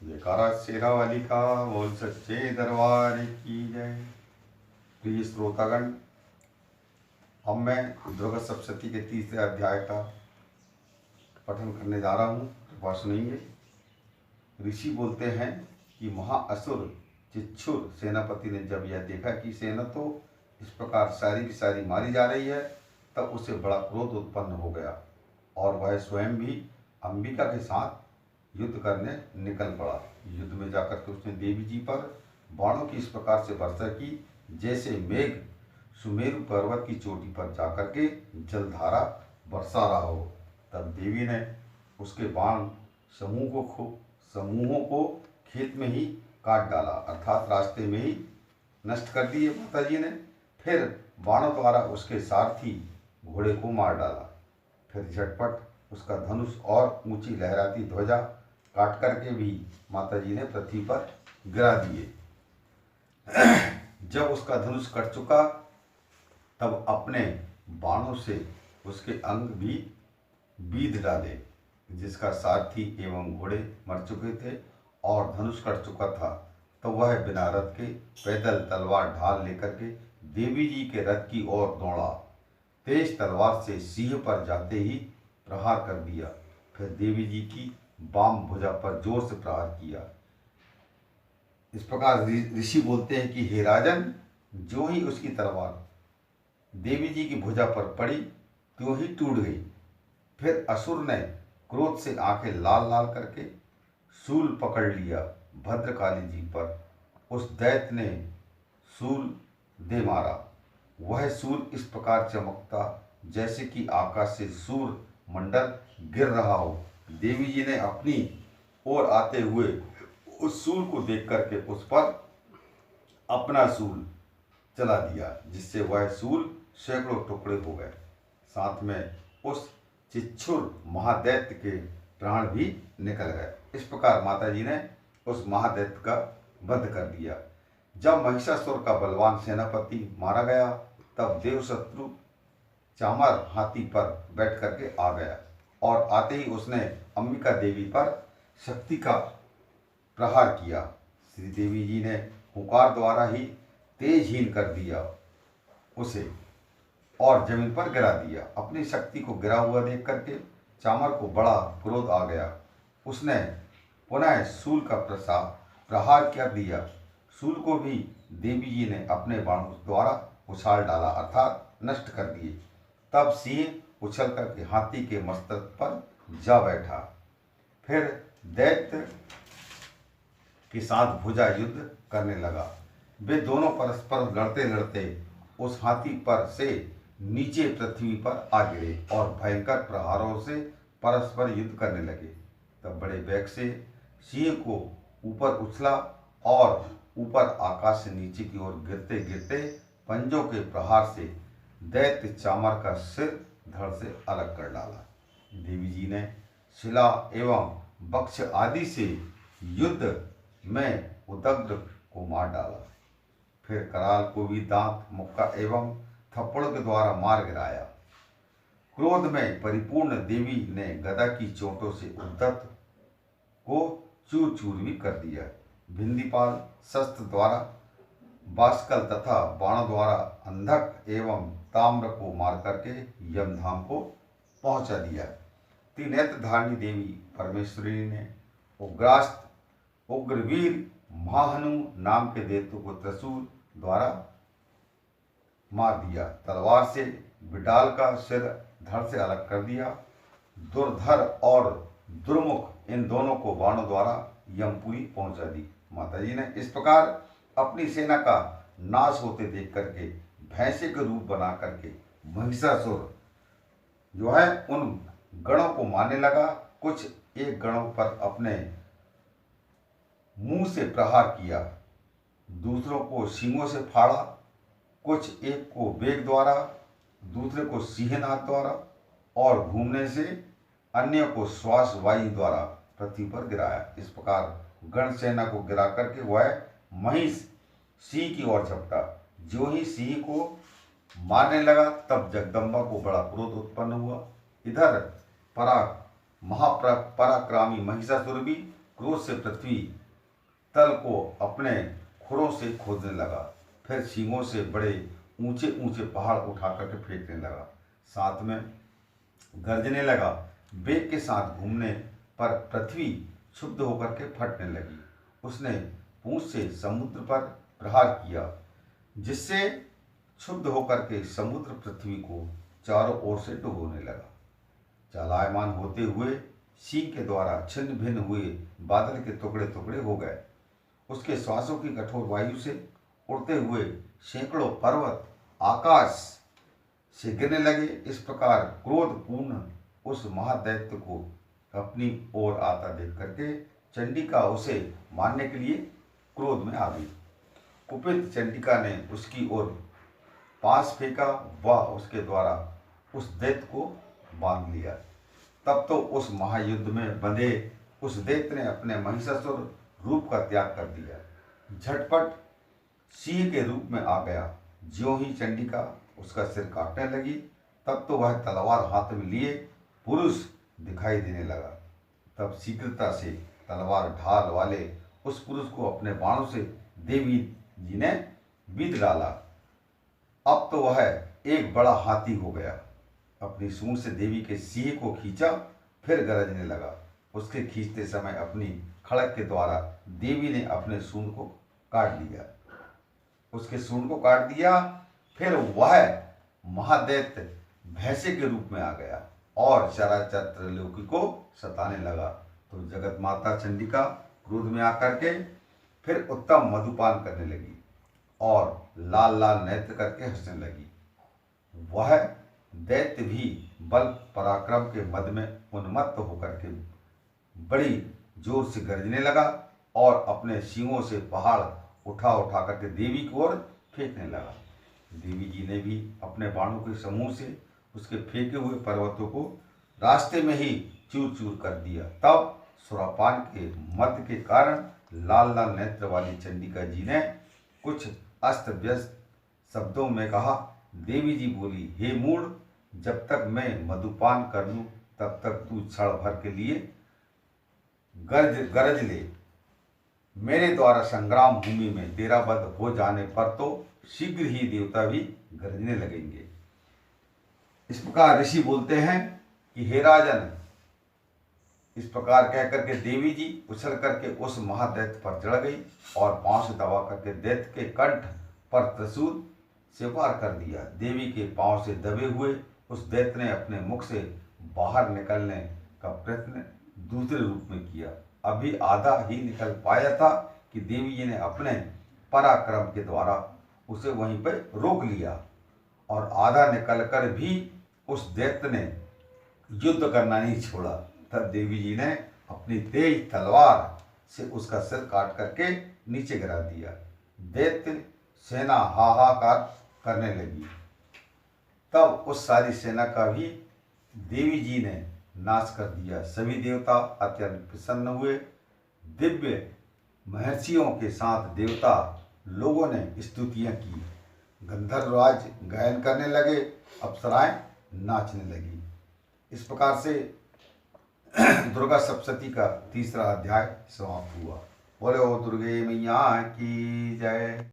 जयकारा शेरा वाली का, बोल सच्चे दरबार की जय। प्रिय श्रोतागण, अब मैं दुर्गा सप्तशती के तीसरे अध्याय का पठन करने जा रहा हूँ। कृपा सुनेंगे। ऋषि बोलते हैं कि महाअसुर चिच्छुर सेनापति ने जब यह देखा कि सेना तो इस प्रकार सारी की सारी मारी जा रही है, तब उसे बड़ा क्रोध उत्पन्न हो गया और वह स्वयं भी अंबिका के साथ युद्ध करने निकल पड़ा। युद्ध में जाकर के उसने देवी जी पर बाणों की इस प्रकार से वर्षा की जैसे मेघ सुमेरु पर्वत की चोटी पर जाकर के जलधारा बरसा रहा हो। तब देवी ने उसके बाण समूहों को खेत में ही काट डाला, अर्थात रास्ते में ही नष्ट कर दिए माता जी ने। फिर बाणों द्वारा उसके सारथी घोड़े को मार डाला। फिर झटपट उसका धनुष और ऊंची लहराती ध्वजा काट करके भी माता जी ने पृथ्वी पर गिरा दिए। जब उसका धनुष कट चुका, तब अपने बाणों से उसके अंग भी बीध डाले, जिसका सारथी एवं घोड़े मर चुके थे और धनुष कट चुका था। तो वह बिना रथ के पैदल तलवार ढाल लेकर के देवी जी के रथ की ओर दौड़ा। तेज तलवार से सिंह पर जाते ही प्रहार कर दिया। फिर देवी जी की बाम भुजा पर जोर से प्रहार किया। इस प्रकार ऋषि बोलते हैं कि हे राजन, जो ही उसकी तलवार देवी जी की भुजा पर पड़ी, त्यों ही टूट गई। फिर असुर ने क्रोध से आंखें लाल लाल करके शूल पकड़ लिया भद्रकाली जी पर। उस दैत्य ने शूल दे मारा। वह शूल इस प्रकार चमकता जैसे कि आकाश से सूर्य मंडल गिर रहा हो। देवी जी ने अपनी ओर आते हुए उस शूल को देख करके उस पर अपना शूल चला दिया, जिससे वह शूल सैकड़ों टुकड़े हो गए। साथ में उस चिच्छुर महादैत्य के प्राण भी निकल गए। इस प्रकार माता जी ने उस महादैत्य का वध कर दिया। जब महिषासुर का बलवान सेनापति मारा गया, तब देवशत्रु चामर हाथी पर बैठ करके आ गया और आते ही उसने अंबिका देवी पर शक्ति का प्रहार किया। श्री देवी जी ने हुंकार द्वारा ही तेजहीन कर दिया उसे और जमीन पर गिरा दिया। अपनी शक्ति को गिरा हुआ देख करके चामर को बड़ा क्रोध आ गया। उसने पुनः शूल का प्रहार कर दिया। शूल को भी देवी जी ने अपने बाणों द्वारा उछाल डाला, अर्थात नष्ट कर दिए। तब सिंह उछल करके हाथी के मस्तक पर जा बैठा। फिर दैत्य के साथ भुजा युद्ध करने लगा। वे दोनों परस्पर लड़ते लड़ते उस हाथी पर से नीचे पृथ्वी पर आ गिरे और भयंकर प्रहारों से परस्पर युद्ध करने लगे। तब बड़े वेग से सिंह को ऊपर उछला और ऊपर आकाश से नीचे की ओर गिरते गिरते पंजों के प्रहार से दैत्य चामर का सिर धड़ से अलग कर डाला। देवी जी ने शिला एवं वक्ष आदि से युद्ध में उदग्र को मार डाला। फिर कराल को भी दांत, मुक्का एवं थप्पड़ों के द्वारा मार गिराया। क्रोध में परिपूर्ण देवी ने गदा की चोटों से उद्धत को चूर चूर भी कर दिया। भिंदीपाल शस्त्र द्वारा, बाष्कल तथा बाणों द्वारा अंधक एवं ताम्र को मार करके यमधाम को पहुंचा दिया। त्रिनेत्र धारणी देवी परमेश्वरी ने उग्रवीर महाहनु नाम के दैत्य को त्रिशूल द्वारा मार दिया। तलवार से बिडाल का सिर धड़ से अलग कर दिया। दुर्धर और दुर्मुख इन दोनों को बाणों द्वारा यमपुरी पहुंचा दी। माता जी ने इस प्रकार अपनी सेना का नाश होते देख करके भैंसे के रूप बना करके महिषासुर जो है उन गणों को मारने लगा। कुछ एक गणों पर अपने मुंह से प्रहार किया, दूसरों को सींगों से फाड़ा, कुछ एक को वेग द्वारा, दूसरे को सिंहनाद द्वारा और घूमने से अन्य को श्वास वायु द्वारा पृथ्वी पर गिराया। इस प्रकार गण सेना को गिरा करके वह महिष सिंह की ओर झपटा। जो ही सिंह को मारने लगा, तब जगदम्बा को बड़ा क्रोध उत्पन्न हुआ। इधर पराक्रमी महिषासुर भी क्रोध से पृथ्वी तल को अपने खुरों से खोदने लगा। फिर सींगों से बड़े ऊंचे ऊंचे पहाड़ उठा करके फेंकने लगा। साथ में गरजने लगा। वेग के साथ घूमने पर पृथ्वी क्षुब्ध होकर के फटने लगी। उसने पूंछ से समुद्र पर प्रहार किया, जिससे क्षुब्ध होकर के समुद्र पृथ्वी को चारों ओर से डुबोने लगा। चालायमान होते हुए सींग के द्वारा छिन्न भिन्न हुए बादल के टुकड़े टुकड़े हो गए। उसके श्वासों की कठोर वायु से उड़ते हुए सैकड़ों पर्वत आकाश से गिरने लगे। इस प्रकार क्रोधपूर्ण उस महादैत्य को अपनी ओर आता देख करके चंडिका उसे मारने के लिए क्रोध में आ गई। कुपित चंडिका ने उसकी ओर पास फेंका। वह उसके द्वारा उस दैत्य को बांध लिया। तब तो उस महायुद्ध में बंधे उस दैत्य ने अपने महिषासुर रूप का त्याग कर दिया। झटपट सिंह के रूप में आ गया। ज्यों ही चंडिका उसका सिर काटने लगी, तब तो वह तलवार हाथ में लिए पुरुष दिखाई देने लगा। तब शीघ्रता से तलवार ढाल वाले उस पुरुष को अपने बाणों से देवी जी ने बीध डाला। अब तो वह एक बड़ा हाथी हो गया। अपनी सूंड से देवी के सिंह को खींचा, फिर गरजने लगा। उसके खींचते समय अपनी खड़क के द्वारा देवी ने अपने सूंड को काट लिया। उसके सूंड को काट दिया। फिर वह महादैत्य भैंसे के रूप में आ गया और चराचर त्रैलोकी को सताने लगा। तो जगत माता चंडिका क्रोध में आकर के फिर उत्तम मधुपान करने लगी और लाल लाल नेत्र करके हंसने लगी। वह दैत्य भी बल पराक्रम के मद में उन्मत्त होकर के बड़ी जोर से गरजने लगा और अपने सींगों से पहाड़ उठा उठा करके देवी की ओर फेंकने लगा। देवी जी ने भी अपने बाणों के समूह से उसके फेंके हुए पर्वतों को रास्ते में ही चूर चूर कर दिया। तब सुरापान के मद के कारण लाल लाल नेत्र वाली चंडिका जी ने कुछ अस्त व्यस्त शब्दों में कहा। देवी जी बोली, हे मूढ़, जब तक मैं मधुपान कर लूं तब तक तू क्षण भर के लिए गरज ले। मेरे द्वारा संग्राम भूमि में तेरा वध हो जाने पर तो शीघ्र ही देवता भी गरजने लगेंगे। इस प्रकार ऋषि बोलते हैं कि हे राजन, इस प्रकार कह करके देवी जी उछल करके उस महादैत्य पर चढ़ गई और पांव से दबा करके दैत्य के कंठ पर त्रिशूल से वार कर दिया। देवी के पांव से दबे हुए उस दैत्य ने अपने मुख से बाहर निकलने का प्रयत्न दूसरे रूप में किया। अभी आधा ही निकल पाया था कि देवी जी ने अपने पराक्रम के द्वारा उसे वहीं पर रोक लिया और आधा निकलकर भी उस दैत्य ने युद्ध करना नहीं छोड़ा। तब देवी जी ने अपनी तेज तलवार से उसका सिर काट करके नीचे गिरा दिया। दैत्य सेना हाहाकार करने लगी। तब उस सारी सेना का भी देवी जी ने नाश कर दिया। सभी देवता अत्यंत प्रसन्न हुए। दिव्य महर्षियों के साथ देवता लोगों ने स्तुतियां की। गंधर्वराज गायन करने लगे, अप्सराएं नाचने लगी। इस प्रकार से दुर्गा सप्तशती का तीसरा अध्याय समाप्त हुआ। बोलो दुर्गे मैया की जय।